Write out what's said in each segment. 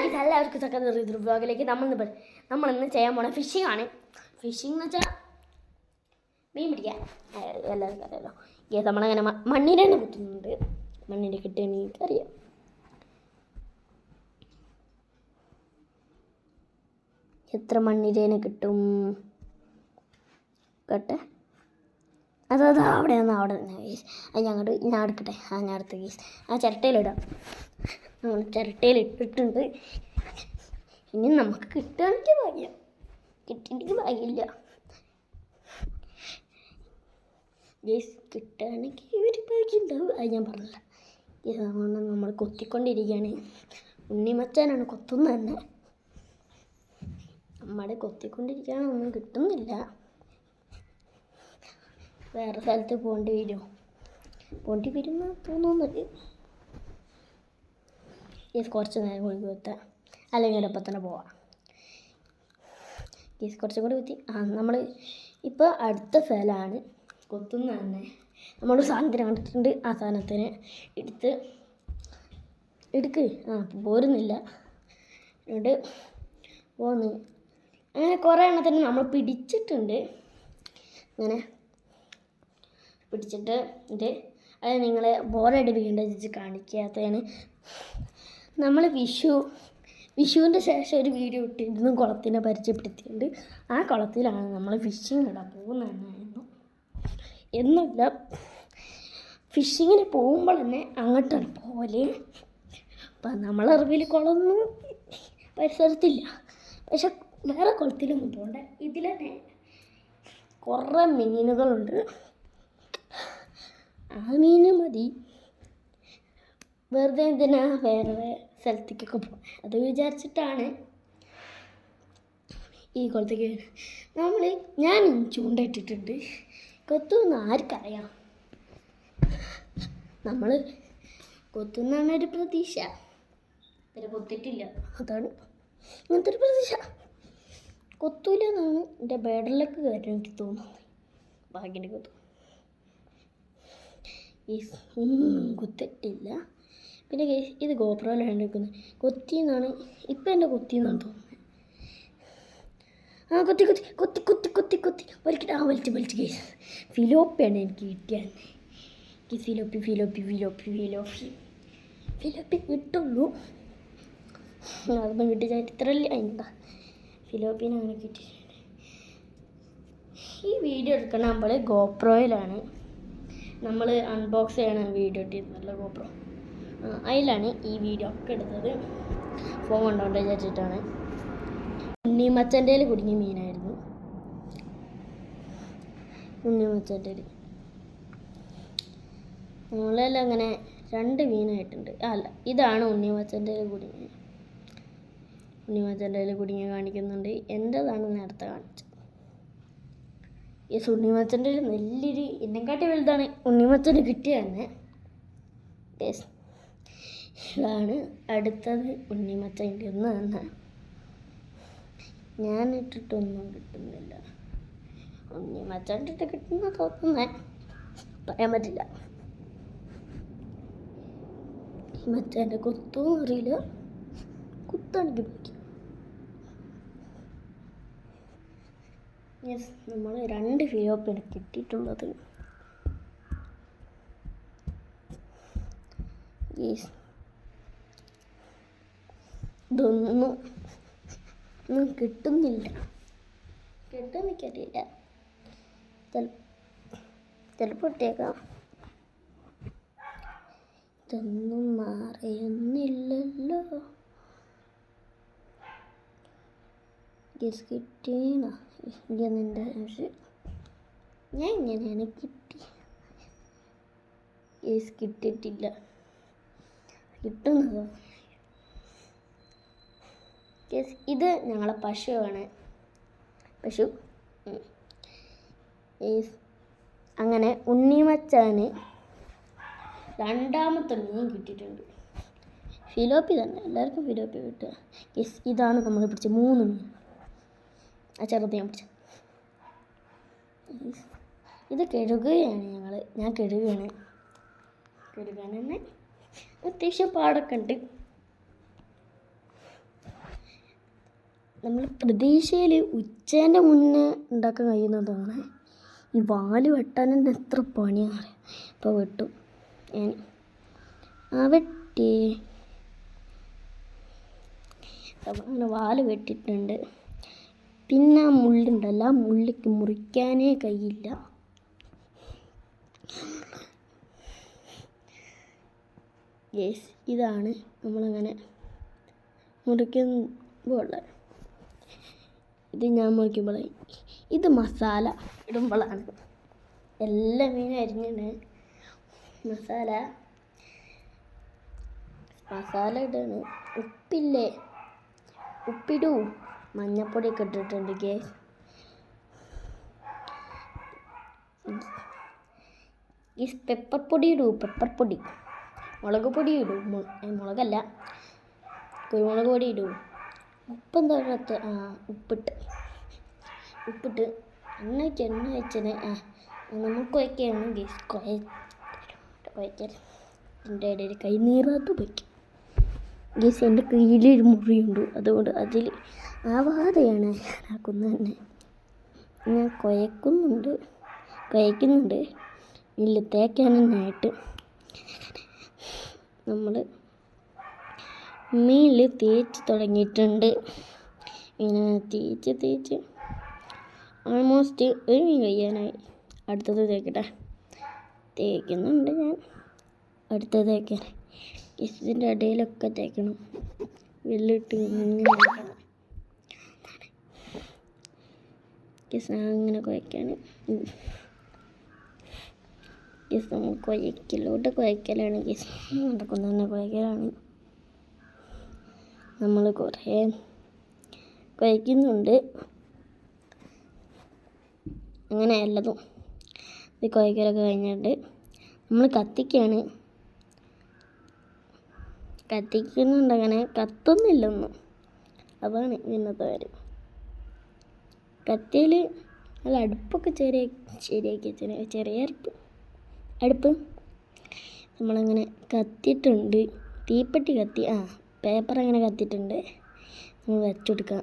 എല്ലാവർക്കും സക്കത്ത് ബ്ലോഗിലേക്ക് നമ്മളിന്ന് ചെയ്യാൻ പോണ ഫിഷിംഗ് ആണ്. ഫിഷിംഗ് എന്ന് വെച്ചാൽ മീൻ പിടിക്കാൻ എല്ലാവർക്കും അറിയാലോ. നമ്മളങ്ങനെ മണ്ണിനെ കിട്ടുന്നുണ്ട്. മണ്ണിനെ കിട്ടിയ എനിക്കറിയാം. എത്ര മണ്ണിരേനെ കിട്ടും കേട്ടെ. അതാ അവിടെ നിന്ന് ഗീസ്. അത് ഞാൻ എടുക്കട്ടെ. ഞാൻ അടുത്ത ഗീസ് ആ ചിരട്ടയിലിടാം. നമ്മൾ ചിരട്ടയിൽ ഇട്ടിട്ടുണ്ട്. ഇനി നമുക്ക് കിട്ടുകയാണെങ്കിൽ ഭാഗ്യം, കിട്ടിയിട്ടെങ്കിൽ ഭാഗ്യമില്ല. ഗീസ് കിട്ടുകയാണെങ്കിൽ ഒരു ഭാഗ്യം ഉണ്ടാവും. അത് ഞാൻ പറഞ്ഞില്ല. അതുകൊണ്ട് നമ്മൾ കൊത്തിക്കൊണ്ടിരിക്കുകയാണ്. ഉണ്ണിമച്ചാനാണ് കൊത്തുന്നത് തന്നെ. നമ്മുടെ കൊത്തിക്കൊണ്ടിരിക്കുകയാണ്, ഒന്നും കിട്ടുന്നില്ല. വേറെ സ്ഥലത്ത് പോകേണ്ടി വരുമെന്ന് തോന്നുന്നത്. കുറച്ച് നേരം കൂടി കുത്താം, അല്ലെങ്കിൽ ഒപ്പം തന്നെ പോവാം. കുറച്ചും കൂടി കുത്തി. നമ്മൾ ഇപ്പോൾ അടുത്ത സ്ഥലമാണ് കൊത്തുന്ന തന്നെ. നമ്മൾ സാധനത്തിന് കണ്ടിട്ടുണ്ട്. ആ സാധനത്തിന് എടുക്ക് പോരുന്നില്ല. എന്നിട്ട് പോന്ന് അങ്ങനെ കുറേ എണ്ണത്തിന് നമ്മൾ പിടിച്ചിട്ടുണ്ട്. അങ്ങനെ പിടിച്ചിട്ട് ഇത് അത് നിങ്ങളെ ബോറടിപ്പിക്കേണ്ട വെച്ച് കാണിക്കാത്തതാണ്. നമ്മൾ വിഷുവിൻ്റെ ശേഷം ഒരു വീഡിയോ ഇട്ടിരുന്നു, കുളത്തിനെ പരിചയപ്പെടുത്തിയിട്ടുണ്ട്. ആ കുളത്തിലാണ് നമ്മൾ ഫിഷിങ് ഇടാൻ പോകുന്നതെന്നായിരുന്നു. എന്നില്ല ഫിഷിങ്ങിന് പോകുമ്പോൾ തന്നെ അങ്ങോട്ടാണ് പോലെ. അപ്പം നമ്മളറിവിൽ കുളമൊന്നും പരിസരത്തില്ല. പക്ഷെ വേറെ കുളത്തിലൊന്നും പോകണ്ട. ഇതിൽ തന്നെ കുറേ മീനുകളുണ്ട്. ആ മീന് മതി. വെറുതെ എന്തിനാ വേറെ സ്ഥലത്തേക്കൊക്കെ പോകും, അത് വിചാരിച്ചിട്ടാണ് ഈ കുളത്തേക്ക്. ഞാൻ ചൂണ്ടയിട്ടിട്ടുണ്ട്. കൊത്തുമെന്ന് ആർക്കറിയാം. നമ്മൾ കൊത്തുന്നാണ് ഒരു പ്രതീക്ഷ. ഇത്ര കൊത്തിട്ടില്ല, അതാണ് ഇങ്ങനത്തെ ഒരു പ്രതീക്ഷ. കൊത്തൂല എന്നാണ് എൻ്റെ ബേഡറിലേക്ക് കാര്യം എനിക്ക് തോന്നുന്നത്. ഭാഗ്യൻ്റെ കൊത്തു കുത്തിട്ടില്ല. പിന്നെ ഇത് ഗോപ്രോയിലാണ് എടുക്കുന്നത്. കൊത്തിന്നാണ് ഇപ്പം എൻ്റെ കൊത്തിന്നാണ് തോന്നുന്നത്. കൊത്തി വലിച്ച് കേസ്. ഫിലോപ്പിയാണ് എനിക്ക് കിട്ടിയത്. ഫിലോപ്പി കിട്ടുള്ളൂ. അതൊന്നും കിട്ടിയ ചരിത്രമല്ലേ അതിൻ്റെ. ഫിലോപ്പിനെ അങ്ങനെ കിട്ടിയിട്ടുണ്ട്. ഈ വീഡിയോ എടുക്കണ നമ്മൾ ഗോപ്രോയിലാണ്. നമ്മൾ അൺബോക്സ് ചെയ്യണ വീഡിയോ ഇട്ടിരുന്നല്ലോ ഗോപ്രോ, അതിലാണ് ഈ വീഡിയോ ഒക്കെ എടുത്തത്. ഫോൺ കൊണ്ടോണ്ട് വിചാരിച്ചിട്ടാണ്. ഉണ്ണിമച്ചൻ്റെ കുടുങ്ങിയ മീനായിരുന്നു. ഉണ്ണിമച്ചൻ്റെ നമ്മളെല്ലാം അങ്ങനെ 2 മീനായിട്ടുണ്ട്. അല്ല, ഇതാണ് ഉണ്ണിമച്ചൻ്റെ കുടുങ്ങിയ. ഉണ്ണിമച്ചൻ്റെ കുടുങ്ങിയ കാണിക്കുന്നുണ്ട്. എൻ്റെതാണ് നേരത്തെ കാണിച്ചത്. ഉണ്ണിമച്ചൻ്റെ നെല്ലൊരു എന്നെക്കാട്ടി വലുതാണ് ഉണ്ണിമച്ചന് കിട്ടിയ തന്നെ. ഇതാണ് അടുത്തത് ഉണ്ണിമച്ചൻ്റെ ഒന്ന് തന്നെ. ഞാൻ ഇട്ടിട്ടൊന്നും കിട്ടുന്നില്ല. ഉണ്ണിമച്ചൻ്റെ ഇട്ട് കിട്ടുന്ന തോന്നുന്നേ, പറയാൻ പറ്റില്ല. മച്ചൻ്റെ കൊത്തും അറിയില്ല, കുത്താണെങ്കിൽ പിടിക്കും. നമ്മൾ 2 ഫിലോപ്പിയാണ് കിട്ടിയിട്ടുള്ളത്. ഇതൊന്നും കിട്ടുന്നില്ല. കിട്ടുമെന്നിക്കറിയില്ല. ചിലപ്പോൾ ഇട്ടേക്കാം. ഇതൊന്നും മാറിയൊന്നില്ലല്ലോ. കിട്ടീണ നിൻ്റെ ഞാൻ ഇങ്ങനെയാണ് കിട്ടി. കിട്ടിയിട്ടില്ല. കിട്ടുന്നതോ ഇത് ഞങ്ങളെ പശുവാണ്. പശു അങ്ങനെ ഉണ്ണിമച്ചാന് 2ാമത്തെ മീൻ കിട്ടിയിട്ടുണ്ട്. ഫിലോപ്പി തന്നെ, എല്ലാവർക്കും ഫിലോപ്പി കിട്ടുക. ഇതാണ് നമ്മൾ പിടിച്ച 3 മീൻ. ആ ചെറുത് ഞാൻ പിടിച്ച. ഇത് കഴുകുകയാണ് ഞാൻ കഴുകുകയാണ്. കഴുകാൻ തന്നെ അത്യാവശ്യം പാടൊക്കെ ഉണ്ട്. നമ്മൾ പ്രതീക്ഷയിൽ ഉച്ചേൻ്റെ മുന്നേ ഉണ്ടാക്കാൻ കഴിയുന്നതാണ്. ഈ വാല് വെട്ടാൻ തന്നെ എത്ര പണിയാണ്. ഇപ്പോൾ വെട്ടും ഞാൻ. വെട്ടി അങ്ങനെ വാല് വെട്ടിയിട്ടുണ്ട്. പിന്നെ ആ മുള്ളുണ്ടല്ല, ആ മുള്ളിക്ക് മുറിക്കാനേ കഴിയില്ല. യെസ്, ഇതാണ് നമ്മളങ്ങനെ മുറിക്കുമ്പോൾ ഇത് ഞാൻ മുറിക്കുമ്പോൾ ഇത് മസാല ഇടുമ്പോഴാണ്. എല്ലാ മീനും അരിഞ്ഞിട്ട് മസാല ഇടാണ്. ഉപ്പില്ലേ, ഉപ്പിടൂ. മഞ്ഞപ്പൊടിയൊക്കെ ഇട്ടിട്ടുണ്ട് ഗേസ്. പെപ്പർ പൊടി ഇടൂ, പെപ്പർ പൊടി. മുളക് പൊടി ഇടും, മുളകല്ല കുരുമുളക് പൊടി ഇടും. ഉപ്പെന്താ ഉപ്പിട്ട് എണ്ണ വെച്ചത് നമ്മൾ കുഴക്കുകയാണ് ഗേസ്. കുഴക്കാൻ എൻ്റെ ഇടയിൽ കൈ നീറാത്ത വയ്ക്കും ഗേസ്. എൻ്റെ കയ്യിലൊരു മുറിയുണ്ട്, അതുകൊണ്ട് അതിൽ ആവാതെയാണ് ആക്കുന്നത് തന്നെ. ഞാൻ കുഴക്കുന്നുണ്ട് ഇല്ല തേക്കാനായിട്ട്. നമ്മൾ മീനിൽ തേച്ച് തുടങ്ങിയിട്ടുണ്ട്. ഇങ്ങനെ തേച്ച് ഓൾമോസ്റ്റ് ഒരു മീൻ കഴിയാനായി. അടുത്തത് തേക്കുന്നുണ്ട് ഞാൻ. അടുത്തത് തേക്കാൻ ഇതിൻ്റെ ഇടയിലൊക്കെ തേക്കണം. വെള്ളിട്ട് അങ്ങനെ കുഴക്കാൻ. നമ്മൾ കുഴക്കലാണ് നടക്കുന്ന തന്നെ കുഴക്കലാണ്. നമ്മൾ കുറേ കുഴക്കുന്നുണ്ട്. അങ്ങനെ എല്ലാതും ഇത് കുഴക്കലൊക്കെ കഴിഞ്ഞിട്ട് നമ്മൾ കത്തിക്കുന്നുണ്ട്. അങ്ങനെ കത്തുന്നില്ലൊന്നും. അതാണ് ഇന്നത്തെ കാര്യം. കത്തിയിൽ നല്ല അടുപ്പൊക്കെ ശരിയാക്കി ചെറിയ അടുപ്പ് നമ്മളങ്ങനെ കത്തിയിട്ടുണ്ട്. തീപ്പെട്ടി പേപ്പർ അങ്ങനെ കത്തിയിട്ടുണ്ട്. നമ്മൾ വെച്ചിട്ടുണ്ട്.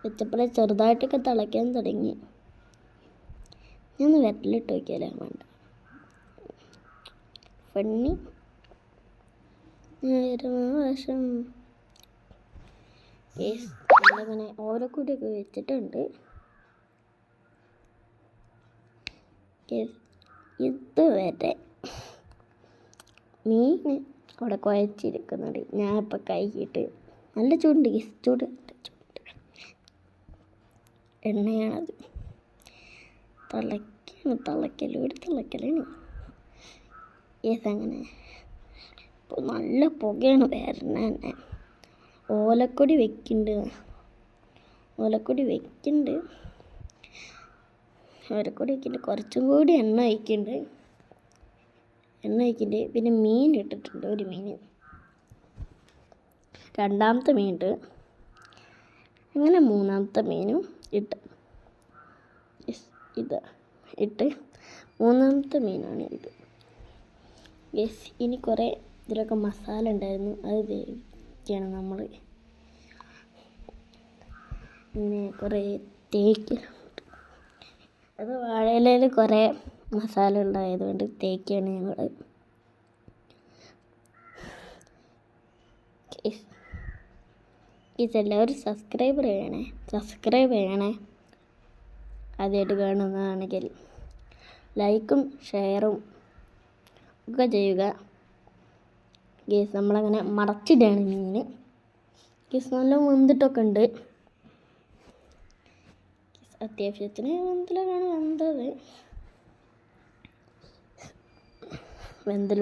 വെച്ചപ്പോഴേ ചെറുതായിട്ടൊക്കെ തിളയ്ക്കാൻ തുടങ്ങി. ഞാനൊന്ന് വിരലിട്ട് നോക്കിയാലേ വേണ്ട ഫണ്ണി വശം. അങ്ങനെ ഓരോ കൂടിയൊക്കെ വെച്ചിട്ടുണ്ട്. ഇതുവരെ മീൻ അവിടെ കുഴച്ചിരിക്കുന്നുണ്ട്. ഞാൻ ഇപ്പം കൈകിട്ട് നല്ല ചൂട് എണ്ണയാണത്. തിളക്കലാണ്. അങ്ങനെ ഇപ്പോൾ നല്ല പുകയാണ് വരുന്നത് തന്നെ. ഓലക്കൊടി വെക്കുന്നുണ്ട്. കുറച്ചും കൂടി എണ്ണ ഒഴിക്കുന്നുണ്ട്. പിന്നെ മീൻ ഇട്ടിട്ടുണ്ട്. ഒരു മീൻ, രണ്ടാമത്തെ മീൻ ഇട്ട്, അങ്ങനെ മൂന്നാമത്തെ മീനും ഇട്ട്. മൂന്നാമത്തെ മീനാണ് ഇത്. യെസ്, ഇനി കുറേ ഇതിലൊക്കെ മസാല ഉണ്ടായിരുന്നു, അത് വേവിക്കണം നമ്മൾ. പിന്നെ കുറേ അത് വാഴയിലയിൽ കുറേ മസാല ഉണ്ടായതുകൊണ്ട് തേക്കാണ് ഞങ്ങൾ. എല്ലാവരും സബ്സ്ക്രൈബ് ചെയ്യണേ. ആദ്യമായിട്ട് കാണുന്നതാണെങ്കിൽ ലൈക്കും ഷെയറും ഒക്കെ ചെയ്യുക. നമ്മളങ്ങനെ മറച്ചിടുകയാണ് മീൻ. നല്ല വെന്തിട്ടൊക്കെ ഉണ്ട്. അത്യാവശ്യത്തിന് വെന്തത്. വെന്തൽ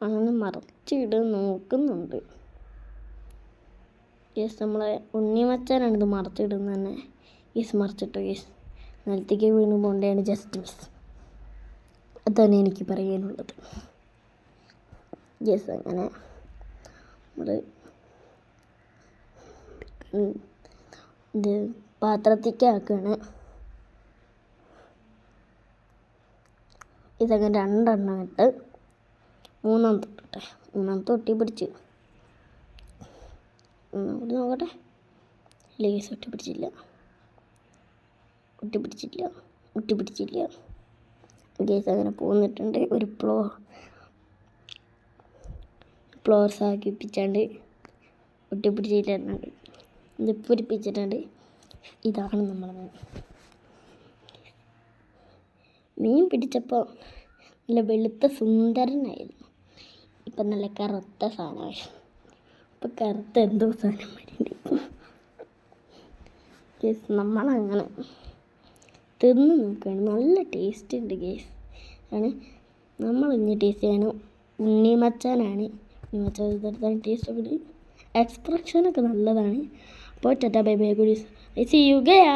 അങ്ങനെ മറച്ചിടാൻ നോക്കുന്നുണ്ട്. നമ്മളെ ഉണ്ണിമച്ചാനാണ് ഇത് മറച്ചിടുന്നത് തന്നെ. മറച്ചിട്ടു നിലത്തേക്ക് വീണ് പോകേണ്ടതാണ്. Just miss. അതാണ് എനിക്ക് പറയാനുള്ളത്. അങ്ങനെ നമ്മൾ ഇത് പാത്രത്തേക്ക് ആക്കുകയാണ്. ഇതൊക്കെ 2 എണ്ണം ഇട്ട് 3-ാമത്തെ ഇട്ടെ 3-ാമത്തെ ഒട്ടിപ്പിടിച്ച് നോക്കട്ടെ. ലേസ് ഒട്ടിപ്പിടിച്ചില്ല. ഗേസ് അങ്ങനെ പോന്നിട്ടുണ്ട്. ഒരു ഫ്ലോർസ് ആക്കിപ്പിച്ചാണ്ട് ഒട്ടിപ്പിടിച്ചിട്ടുണ്ട്. ഇത് പൊരിപ്പിച്ചിട്ടുണ്ട്. ഇതാണ് നമ്മൾ മീൻ പിടിച്ചപ്പോൾ നല്ല വെളുത്ത സുന്ദരനായിരുന്നു. ഇപ്പം നല്ല കറുത്ത സാധനമായി. ഇപ്പം കറുത്ത എന്തോ സാധനം വരുന്നുണ്ട്. ഗേസ് നമ്മളങ്ങനെ തിന്ന് നോക്കുകയാണ്. നല്ല ടേസ്റ്റ് ഉണ്ട് ഗേസ്. ആണ് നമ്മൾ ഇനി ടേസ്റ്റ് ചെയ്യാൻ ഉണ്ണിമച്ചാനാണ്. ഉണ്ണിമച്ചാൻ ഇതെടുത്താണ് ടേസ്റ്റ് ഒക്കെ. എക്സ്പ്രഷനൊക്കെ നല്ലതാണ്. അപ്പോൾ tata bye bye goodies. I see you Gaya.